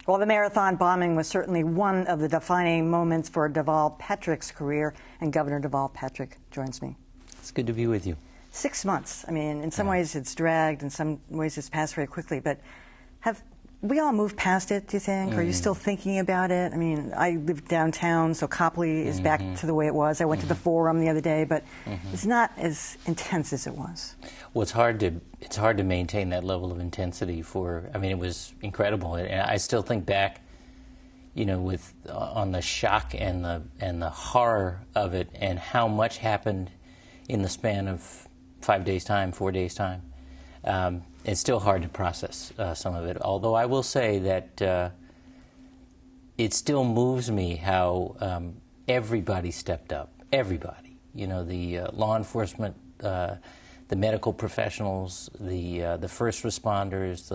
Well, the marathon bombing was certainly one of the defining moments for Deval Patrick's career, and Governor Deval Patrick joins me. It's good to be with you. 6 months. I mean, in some ways it's dragged, in some ways it's passed very quickly, but have we all moved past it, do you think? Are you still thinking about it? I mean, I live downtown, so Copley is back to the way it was. I went to the Forum the other day, but it's not as intense as it was. Well, it's hard to maintain that level of intensity for, I mean, it was incredible. And I still think back, you know, on the shock and the horror of it and how much happened in the span of 5 days' time, 4 days' time. It's still hard to process some of it, although I will say that it still moves me how everybody stepped up. Everybody, you know, the law enforcement, the medical professionals, the first responders,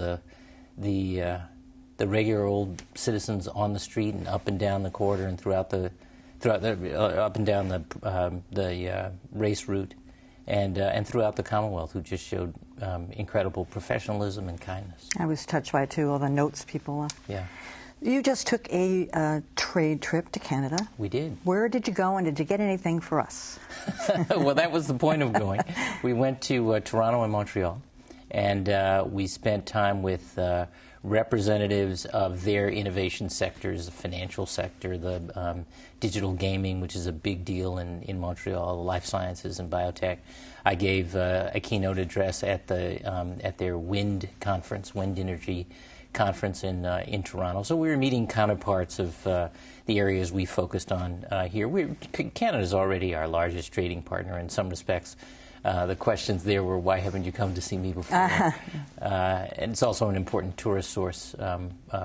the regular old citizens on the street and up and down the corridor and throughout the up and down the race route. And throughout the Commonwealth, who just showed incredible professionalism and kindness. I was touched by it, too, all the notes people left. Yeah. You just took a trade trip to Canada. We did. Where did you go, and did you get anything for us? Well, that was the point of going. We went to Toronto and Montreal, and we spent time with representatives of their innovation sectors, the financial sector, the digital gaming, which is a big deal in Montreal, life sciences and biotech. I gave a keynote address at their wind conference, wind energy conference in Toronto. So we were meeting counterparts of the areas we focused on here. Canada is already our largest trading partner in some respects. The questions there were, why haven't you come to see me before? And it's also an important tourist source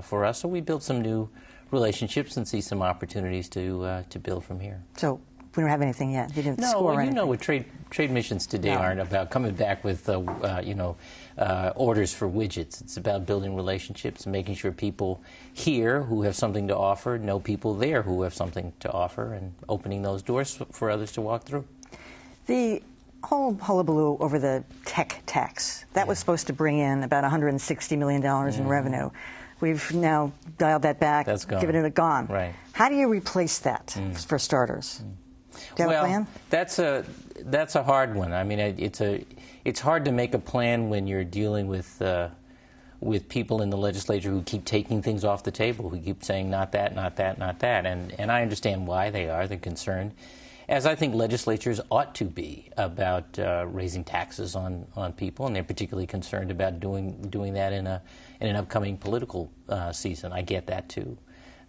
for us. So we built some new relationships and see some opportunities to build from here. So we don't have anything yet. You didn't score anything. No, what trade missions today aren't about coming back with orders for widgets. It's about building relationships and making sure people here who have something to offer know people there who have something to offer, and opening those doors for others to walk through. The whole hullabaloo over the tech tax, that was supposed to bring in about $160 million in revenue. We've now dialed that back, given it a gone. Right. How do you replace that, for starters? Do you have a plan? That's a hard one. I mean, it's hard to make a plan when you're dealing with people in the legislature who keep taking things off the table, who keep saying not that, not that, not that. And I understand why they are. They're concerned, as I think legislatures ought to be, about raising taxes on people, and they're particularly concerned about doing that in an upcoming political season. I get that too,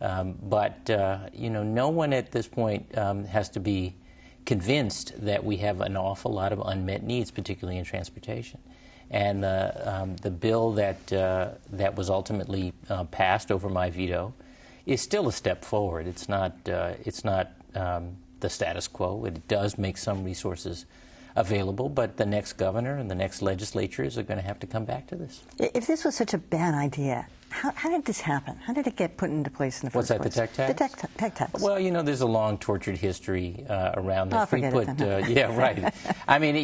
but no one at this point has to be convinced that we have an awful lot of unmet needs, particularly in transportation. And the bill that was ultimately passed over my veto is still a step forward. It's not the status quo. It does make some resources available, but the next governor and the next legislatures are going to have to come back to this. If this was such a bad idea, how did this happen? How did it get put into place in the first place? What's that, the tech tax? The tech tax. Well, there's a long tortured history around this. Forget it then. Yeah, right. I mean,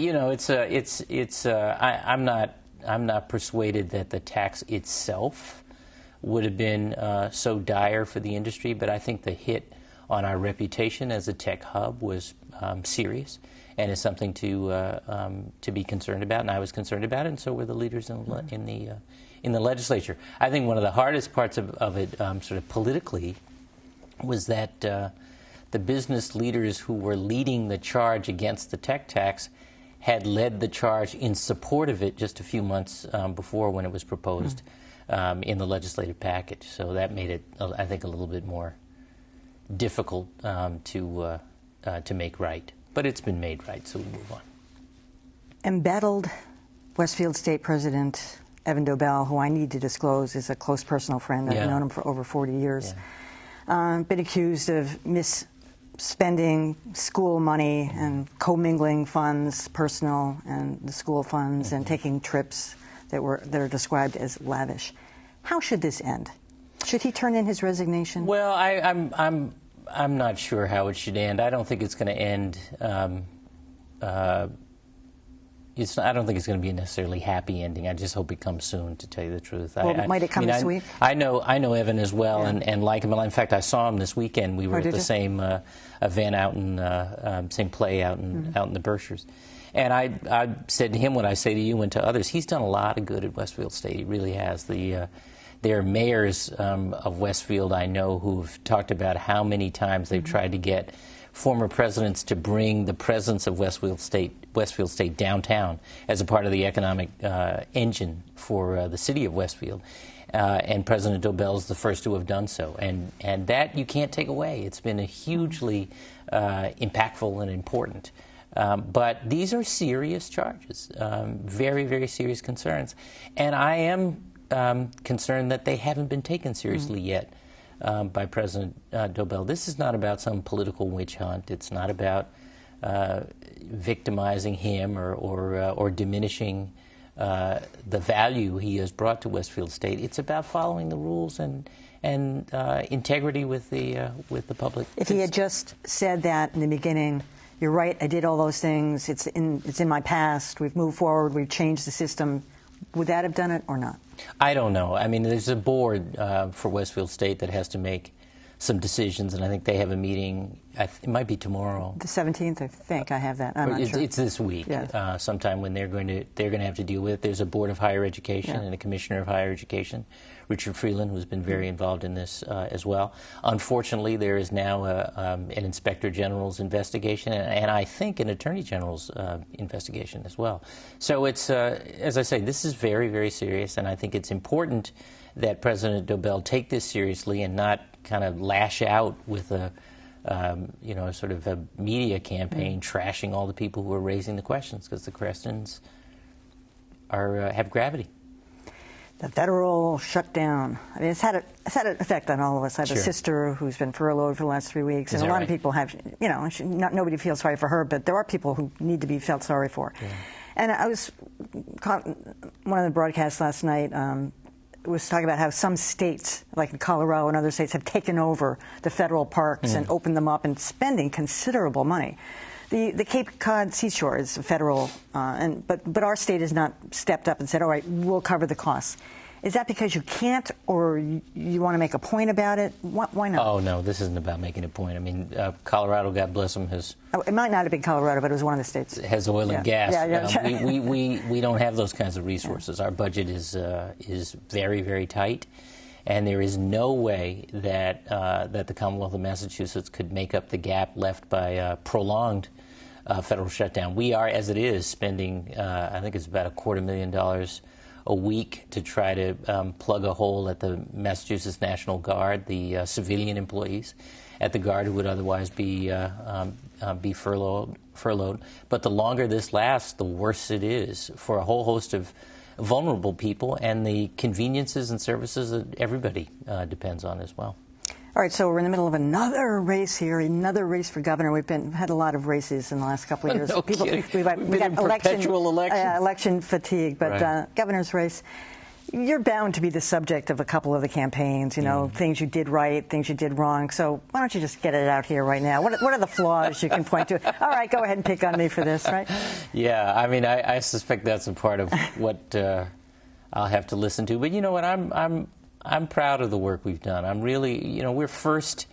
I'm not persuaded that the tax itself would have been so dire for the industry, but I think the hit on our reputation as a tech hub was serious, and is something to be concerned about. And I was concerned about it, and so were the leaders in the legislature. I think one of the hardest parts of it, sort of politically, was that the business leaders who were leading the charge against the tech tax had led the charge in support of it just a few months before, when it was proposed in the legislative package. So that made it, I think, a little bit more difficult to make right. But it's been made right, so we move on. Embattled Westfield State President Evan Deval, who I need to disclose is a close personal friend. I've known him for over 40 years. Been accused of misspending school money and commingling funds, personal and the school funds, and taking trips that are described as lavish. How should this end? Should he turn in his resignation? Well, I'm not sure how it should end. I don't think it's going to end I don't think it's going to be a necessarily happy ending. I just hope it comes soon, to tell you the truth. Well, might it come this week? I know Evan as well, and like him. In fact, I saw him this weekend. We were at the same event out in same play out in the Berkshires. And I said to him what I say to you and to others. He's done a lot of good at Westfield State. He really has. There are mayors of Westfield I know who've talked about how many times they've tried to get former presidents to bring the presence of Westfield State downtown as a part of the economic engine for the city of Westfield. And President Dobell is the first to have done so. And that you can't take away. It's been a hugely impactful and important. But these are serious charges, very, very serious concerns. And I am concerned that they haven't been taken seriously yet by President Dobell. This is not about some political witch hunt. It's not about victimizing him or diminishing the value he has brought to Westfield State. It's about following the rules and integrity with the public. If he had just said that in the beginning, you're right, I did all those things, it's in my past, we've moved forward, we've changed the system, would that have done it or not? I don't know. I mean, there's a board for Westfield State that has to make some decisions, and I think they have a meeting. It might be tomorrow. The 17th, I think. I have that. I'm not sure. It's this week, sometime when they're going to have to deal with it. There's a board of higher education and a commissioner of higher education, Richard Freeland, who's been very involved in this as well. Unfortunately, there is now an inspector general's investigation, and I think an attorney general's investigation as well. So it's, as I say, this is very, very serious, and I think it's important that President Dobell take this seriously and not kind of lash out with a sort of a media campaign trashing all the people who are raising the questions, because the questions have gravity. The federal shutdown. I mean, it's had an effect on all of us. I have a sister who's been furloughed for the last 3 weeks, and a lot of people have. Nobody feels sorry for her, but there are people who need to be felt sorry for. Yeah. And I was caught one of the broadcasts last night. Was talking about how some states, like in Colorado and other states, have taken over the federal parks and opened them up and spending considerable money. The Cape Cod seashore is federal, but our state has not stepped up and said, all right, we'll cover the costs. Is that because you can't, or you want to make a point about it? Why not? Oh, no, this isn't about making a point. I mean, Colorado, God bless them, has... It might not have been Colorado, but it was one of the states. Has oil and gas. We don't have those kinds of resources. Our budget is very, very tight, and there is no way that the Commonwealth of Massachusetts could make up the gap left by prolonged federal shutdown. We are, as it is, spending, I think it's about $250,000 a week to try to plug a hole at the Massachusetts National Guard, the civilian employees at the Guard who would otherwise be furloughed. But the longer this lasts, the worse it is for a whole host of vulnerable people and the conveniences and services that everybody depends on as well. All right, so we're in the middle of another race here, another race for governor. We've had a lot of races in the last couple of years. No kidding. We've got election fatigue, but governor's race, you're bound to be the subject of a couple of the campaigns, things you did right, things you did wrong. So why don't you just get it out here right now? What are the flaws you can point to? All right, go ahead and pick on me for this, right? Yeah, I mean, I suspect that's a part of what I'll have to listen to. But you know what, I'm proud of the work we've done. I'm really, we're first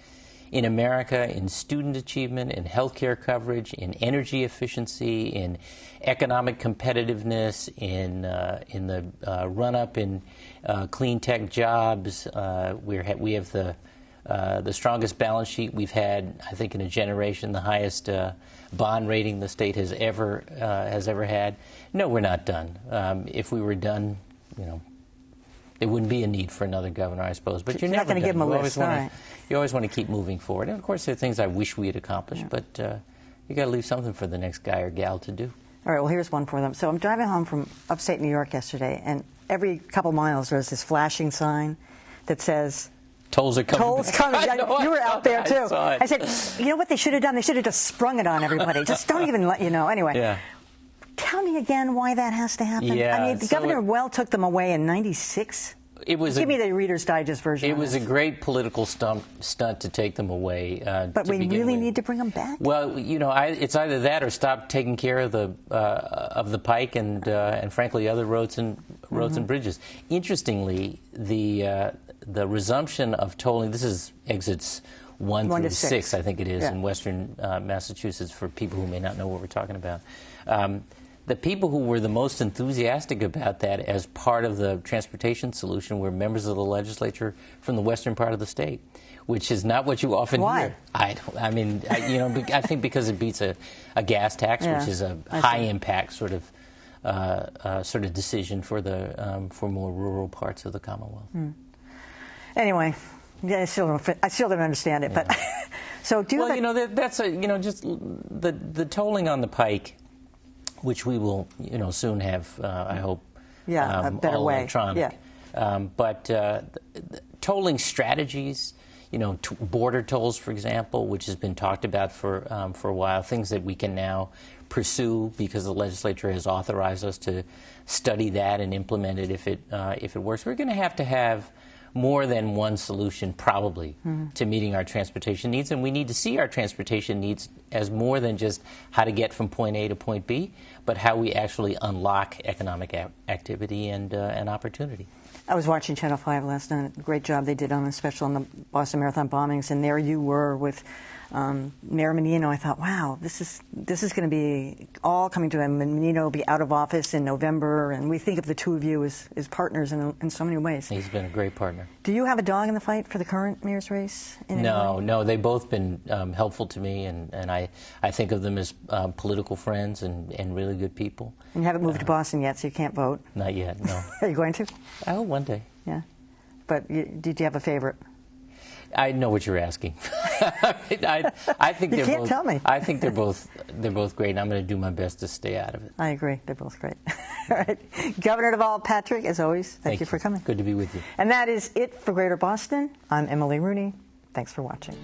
in America in student achievement, in healthcare coverage, in energy efficiency, in economic competitiveness, in the run-up in clean tech jobs. We have the strongest balance sheet we've had, I think, in a generation, the highest bond rating the state has ever had. No, we're not done. If we were done, there wouldn't be a need for another governor, I suppose. But you're never going to give him a list. You always want to keep moving forward. And, of course, there are things I wish we had accomplished, but you got to leave something for the next guy or gal to do. All right, well, here's one for them. So I'm driving home from upstate New York yesterday, and every couple miles there's this flashing sign that says... Tolls are coming. Tolls coming. You were out there, too. I said, you know what they should have done? They should have just sprung it on everybody. Just don't even let you know. Anyway. Yeah. Tell me again why that has to happen. Yeah, I mean, Governor Well took them away in '96. It was Give me the Reader's Digest version. It was a great political stunt to take them away. But we really need to bring them back. Well, you know, it's either that or stop taking care of the pike and frankly other roads and bridges. Interestingly, the resumption of tolling. This is exits 1 through 6, I think it is, in western Massachusetts. For people who may not know what we're talking about. The people who were the most enthusiastic about that as part of the transportation solution were members of the legislature from the western part of the state, which is not what you often hear. I think because it beats a gas tax, which is a high impact sort of decision for more rural parts of the Commonwealth. Anyway, yeah, I still don't understand it, but so do you? That's just the tolling on the pike, which we will, soon have, I hope, a better all way. Electronic. But tolling strategies, border tolls, for example, which has been talked about for a while, things that we can now pursue because the legislature has authorized us to study that and implement it if it works. We're going to have more than one solution, probably, to meeting our transportation needs. And we need to see our transportation needs as more than just how to get from point A to point B, but how we actually unlock economic activity and opportunity. I was watching Channel 5 last night. Great job they did on a special on the Boston Marathon bombings, and there you were with Mayor Menino. I thought, wow, this is going to be all coming to him. Menino will be out of office in November, and we think of the two of you as partners in so many ways. He's been a great partner. Do you have a dog in the fight for the current mayor's race? No. They've both been helpful to me, and I think of them as political friends and really good people. And you haven't moved to Boston yet, so you can't vote? Not yet, no. Are you going to? I hope one day. Yeah. But did you have a favorite? I know what you're asking. I think you can't tell me. I think they're both great, and I'm going to do my best to stay out of it. I agree. They're both great. All right. Governor Deval Patrick, as always, thank you for coming. Good to be with you. And that is it for Greater Boston. I'm Emily Rooney. Thanks for watching.